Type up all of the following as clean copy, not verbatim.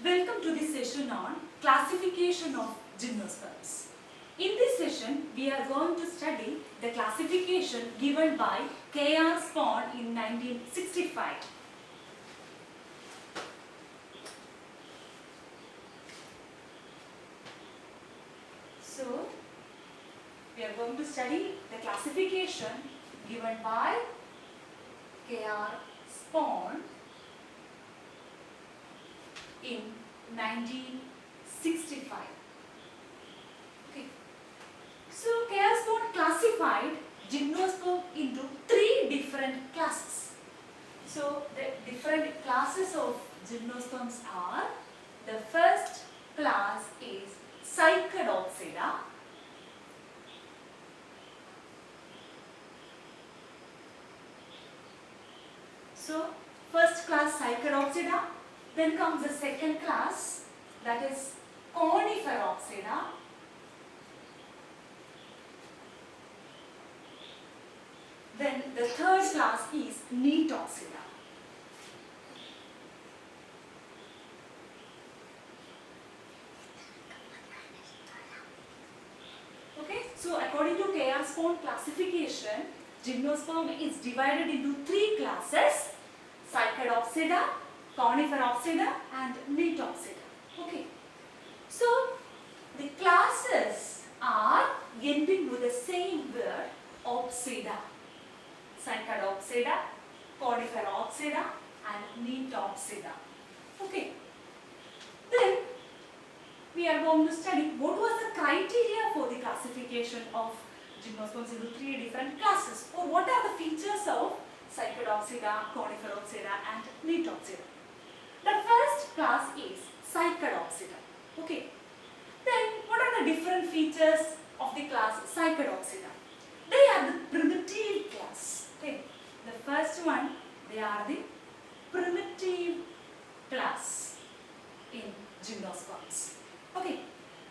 Welcome to the session on classification of gymnosperms. In this session, we are going to study the classification given by K.R. Spaun in 1965. So, we are going to study the classification given by K.R. Spaun in 1965. Okay. So, K.R. Spaun classified gymnosperm into three different classes. So, the different classes of gymnosperms are, the first class is Cycadopsida. So, first class Cycadopsida, then comes the second class, that is Coniferopsida. Then the third class is Neotopsida. Okay, so according to K.R. Spaun classification, gymnosperm is divided into three classes: Cycadopsida, Coniferopsida and Neotopsida. Okay, so the classes are ending with the same word, opsida. Cycadopsida, Coniferopsida and Neotopsida. Okay, then we are going to study what was the criteria for the classification of gymnosperms into three different classes, or what are the features of Cycadopsida, Coniferopsida and Neotopsida. The first class is Cycadopsida. Okay. Then what are the different features of the class Cycadopsida? They are the primitive class. Okay. The first one, they are the primitive class in gymnosperms. Okay.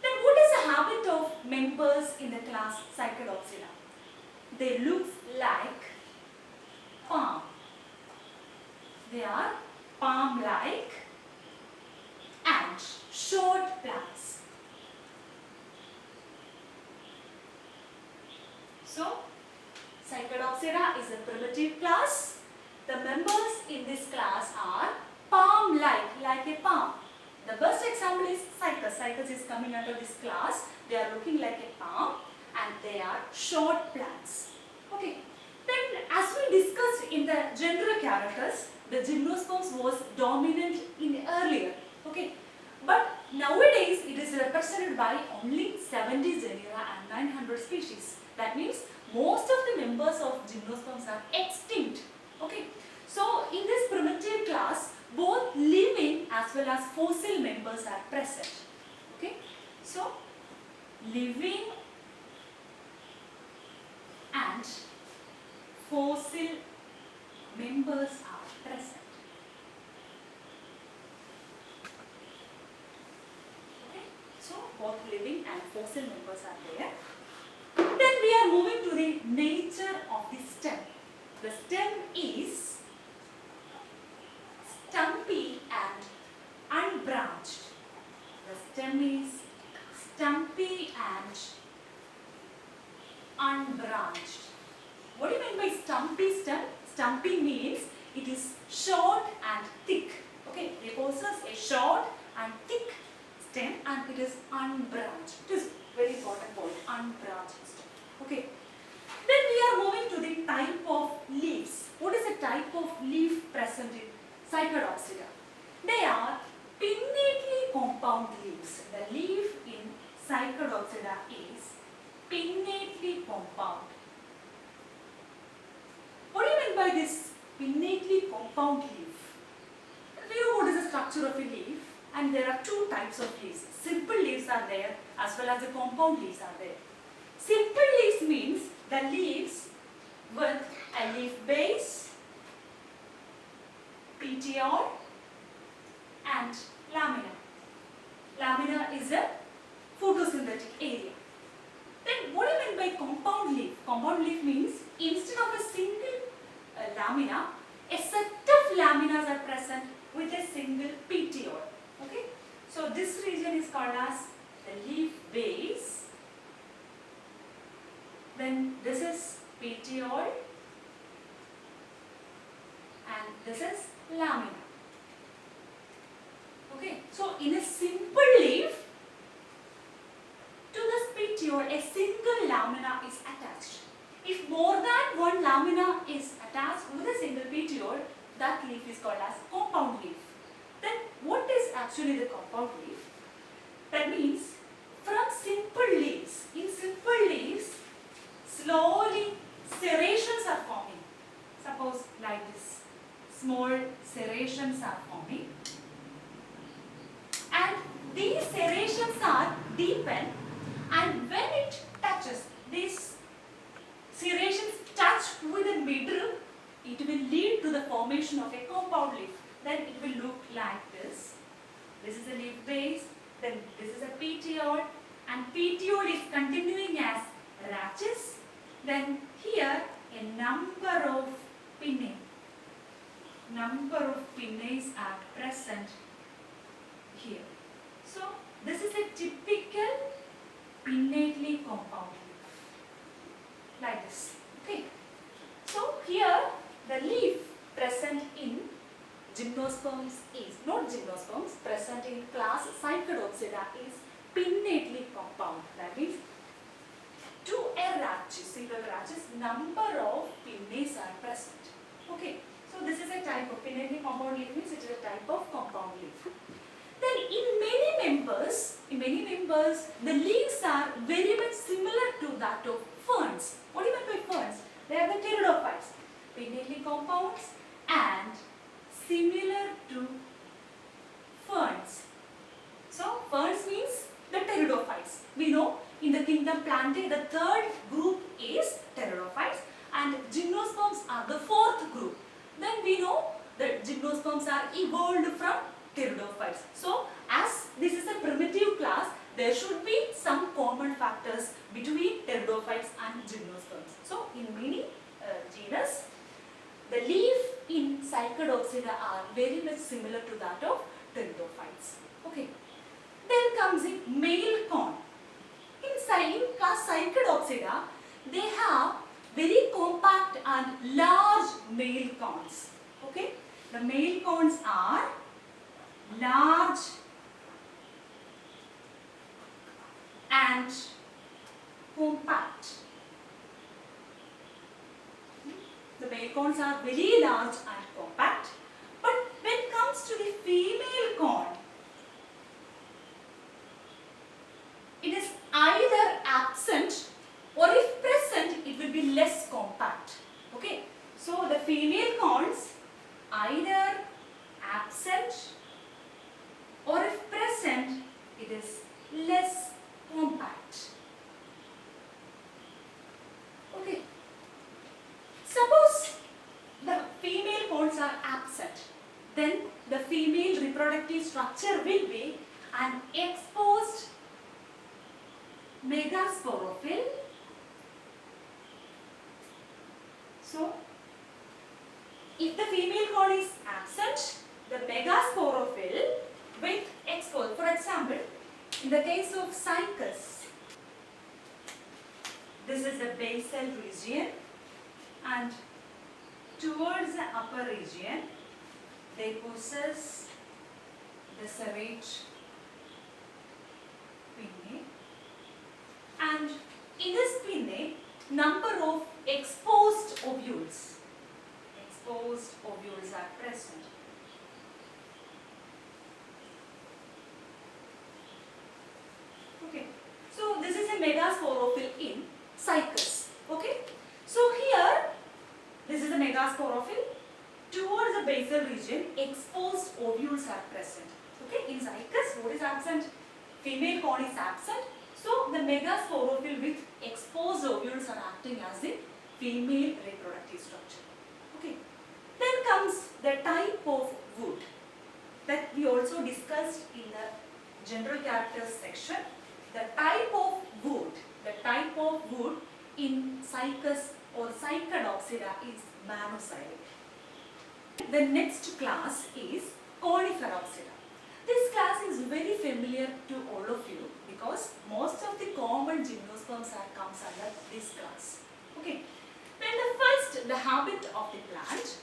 Then what is the habit of members in the class Cycadopsida? They look like palm. They are palm-like and short plants. So, Cycadopsida is a primitive class. The members in this class are palm-like, like a palm. The best example is Cycas. Cycas is coming under this class. They are looking like a palm and they are short plants. Okay. Then, as we discussed in the gender characters, the gymnosperms was dominant in earlier. Okay. But nowadays it is represented by only 70 genera and 900 species. That means most of the members of gymnosperms are extinct. Okay. So, in this primitive class, both living as well as fossil members are present. Okay. So, living and fossil members are present. Okay. So, both living and fossil members are there. Then we are moving to the nature of the stem. The stem is stumpy and unbranched. The stem is stumpy and unbranched. What do you mean by stumpy stem? Stumpy means it is short and thick. Okay, it possesses a short and thick stem and it is unbranched. It is very important point, unbranched stem. Okay. Then we are moving to the type of leaves. What is the type of leaf present in Cycadopsida? They are pinnately compound leaves. The leaf in Cycadopsida is pinnately compound. What do you mean by this pinnately compound leaf? We know what is the structure of a leaf, and there are two types of leaves. Simple leaves are there as well as the compound leaves are there. Simple leaves means the leaves with a leaf base, petiole and lamina. Lamina is a photosynthetic area. Then what do you mean by compound leaf? Compound leaf means instead of a single lamina, a set of laminas are present with a single petiole. Okay. this region is called as the leaf base. Then this is petiole and this is lamina. Okay, so in a simple leaf, to this petiole a single lamina is attached. If more than one lamina is attached with a single petiole, that leaf is called as compound leaf. Then what is actually the compound leaf? That means from simple leaves, in simple leaves, slowly serrations are forming. Suppose like this, small serrations are forming. And these serrations are deepened, and when it touches, these serrations touch with the middle, it will lead to the formation of a compound leaf. Then it will look like this. This is a leaf base, then this is a petiole, and petiole is continuing as rachis. Then here a number of pinnae. Number of pinnae are present here. So this is a typical pinnately compound leaf. Like this. Okay. So here the leaf present in gymnosperms is, not gymnosperms, present in class Cycadopsida is pinnately compound. That means to a rachis, single rachis, number of pinnae are present. Okay. So this is a type of pinnately compound leaf, means it is a type of compound leaf. Then in many members, the leaves are very much similar to that of ferns. What do you mean by ferns? They are the pteridophytes, pinnately compounds and similar to ferns. So ferns means the pteridophytes. We know in the kingdom Plantae the third group is pteridophytes and gymnosperms are the fourth group. Then we know that gymnosperms are evolved from pteridophytes. So as this is a primitive class, there should be some common factors between pteridophytes and gymnosperms. So in many genus, the leaf in Cycadopsida are very much similar to that of pteridophytes. Okay. Then comes in male corn. In class Cycadopsida, they have very compact and large male corns. Okay. The male corns are large and compact. The male corns are very large and compact. But when it comes to the female corn, it is either absent or if present, it will be less compact. Okay. So the female corns either absent or if present, it is less compact. Okay. Suppose the female corns are absent, then the female reproductive structure will be an exposed megasporophyll. So, if the female corn is absent, the megasporophyll with exposed. For example, in the case of Cycas, this is the basal region and towards the upper region, they possess the serrate pinnae, and in this pinnae, number of exposed ovules are present. Okay, so this is a megasporophyll in Cycas. Okay, so here this is a megasporophyll. Towards the basal region, exposed ovules are present. Okay, in Cycas, what is absent? Female corn is absent. So the megasporophyll with exposed ovules are acting as the female reproductive structure. Okay. Then comes the type of wood that we also discussed in the general characters section. The type of wood in Cycas or Cycadopsida is monoxylate. The next class is Coniferopsida. This class is very familiar familiar to all of you because most of the common gymnosperms comes under this class. Okay. Then the habit of the plant.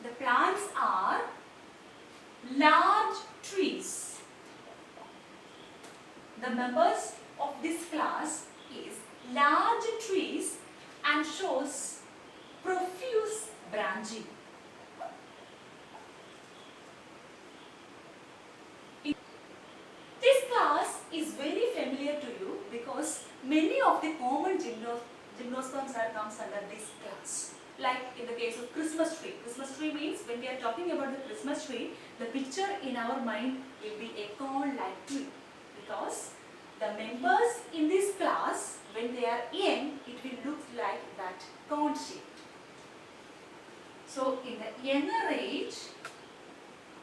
The plants are large trees. The members of this class is large trees and shows profuse branching. This class is very familiar to you because many of the common gymnosperms comes under this class. Like in the case of Christmas tree. Christmas tree means when we are talking about the Christmas tree, the picture in our mind will be a cone-like tree because the members in this class, when they are young, it will look like that cone shape. So in the younger age,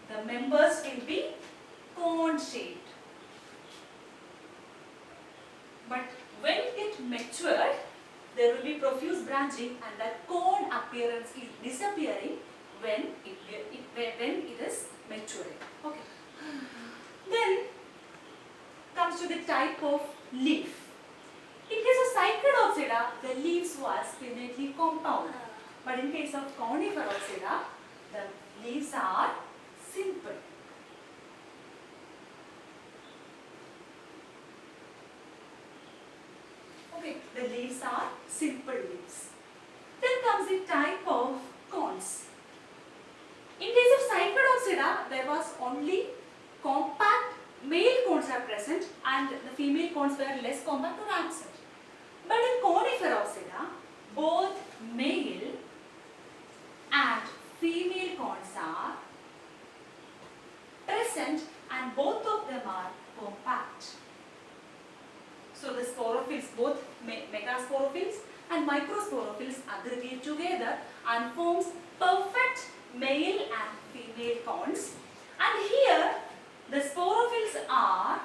the members will be cone shaped. But when it gets matured, there will be profuse branching and that cone appearance is disappearing when it is maturing. Okay. Then comes to the type of leaf. In case of Cycadopsida, the leaves were spinately compound. But in case of Coniferopsida, the leaves are simple. Okay, the leaves are simple leaves. Then comes the type of cones. In case of Cycadopsida, there was only compact male cones are present and the female cones were less compact or absent. But in Coniferopsida, both male and female cones are present and both of them are compact. So the sporophylls, both megasporophylls and microsporophylls aggregate together and forms perfect male and female cones. And here the sporophylls are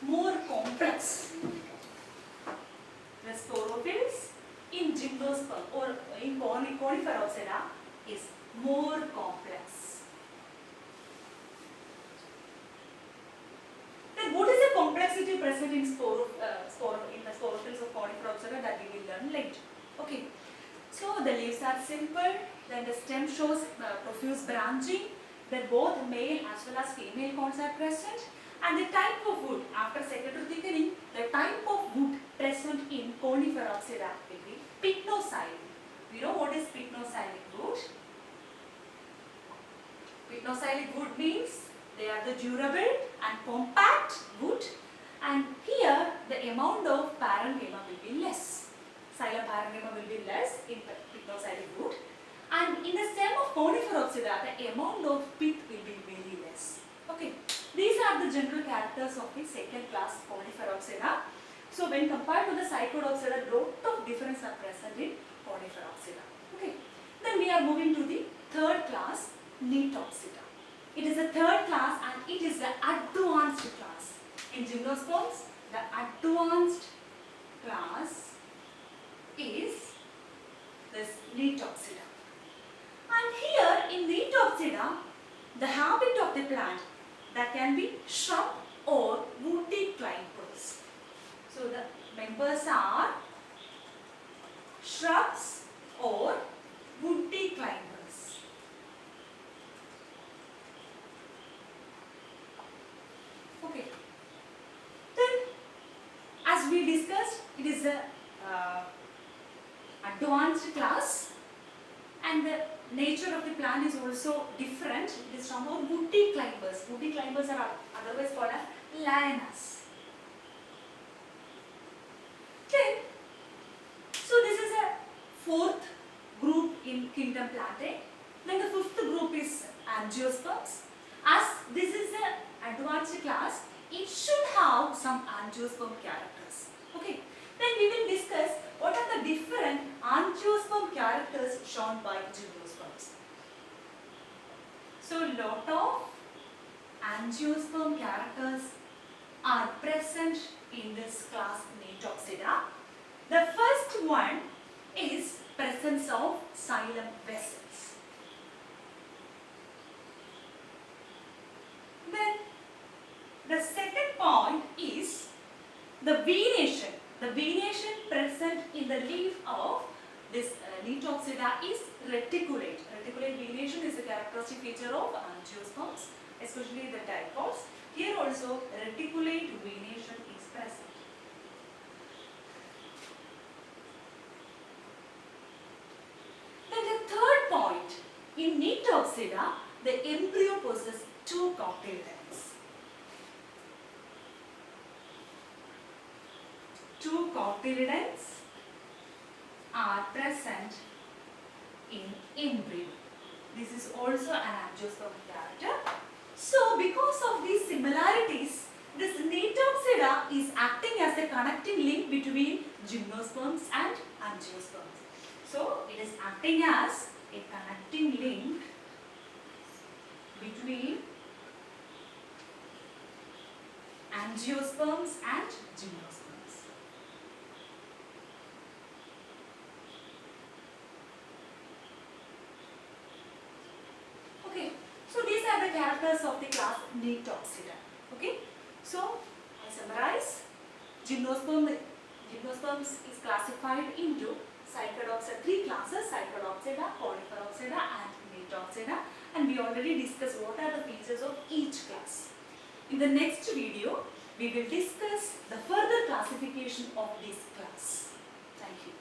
more complex. The sporophylls in Gymnosperm or in Coniferopsida is more complex. Then what is the complexity present in the sporophylls of Coniferopsida that we will learn later. Okay. So the leaves are simple, then the stem shows profuse branching, then both male as well as female cones are present, and the type of wood after secondary thickening, the type of wood present in Coniferopsida will be pycnoxylid. We know what is pycnoxylid wood. Pycnoxylid wood means they are the durable and compact wood, and here the amount of parenchyma will be less. Xylem parenchyma will be less in pycnoxylid wood, and in the stem of Coniferopsida the amount of pith will be very less. Okay, these are the general characters of the second class Coniferopsida. So when compared to the Cycadopsida, lot of difference are present in Coniferopsida. Okay, then we are moving to the third class, Nitopsida. It is a third class and it is the advanced class. In Gymnosperms, the advanced class is this Nitopsida. And here in Nitopsida, the habit of the plant that can be shrub or woody climbers. So the members are shrubs or woody climbers. Okay. Then, as we discussed, it is a advanced class, and the nature of the plant is also different. It is from our woody climbers. Woody climbers are otherwise called as lianas. Then, so this is a fourth group in kingdom Plantae. Then the fifth group is Angiosperms. As this is an advanced class, it should have some angiosperm characters. Okay. Then we will discuss what are the different angiosperm characters shown by Gymnosperms. So lot of angiosperm characters are present in this class Nitopsida. The first one is presence of xylem vessels. Then The second point is the venation. The venation present in the leaf of this Nitopsida is reticulate. Reticulate venation is a characteristic feature of angiosperms, especially the dicots. Here also reticulate venation is present. Then the third point, in Nitopsida, the embryo possesses two cotyledons. Two cotyledons are present in embryo. This is also an angiosperm character. So, because of these similarities, this Nitopsida is acting as a connecting link between gymnosperms and angiosperms. So, it is acting as a connecting link between angiosperms and gymnosperms. Okay, so these are the characters of the class Nitopsida. Okay, so I summarize. Gymnosperms is classified into Cycadopsida, three classes: Cycadopsida, Coniferopsida and Nitopsida, and we already discussed what are the features of each class. In the next video, we will discuss the further classification of this class. Thank you.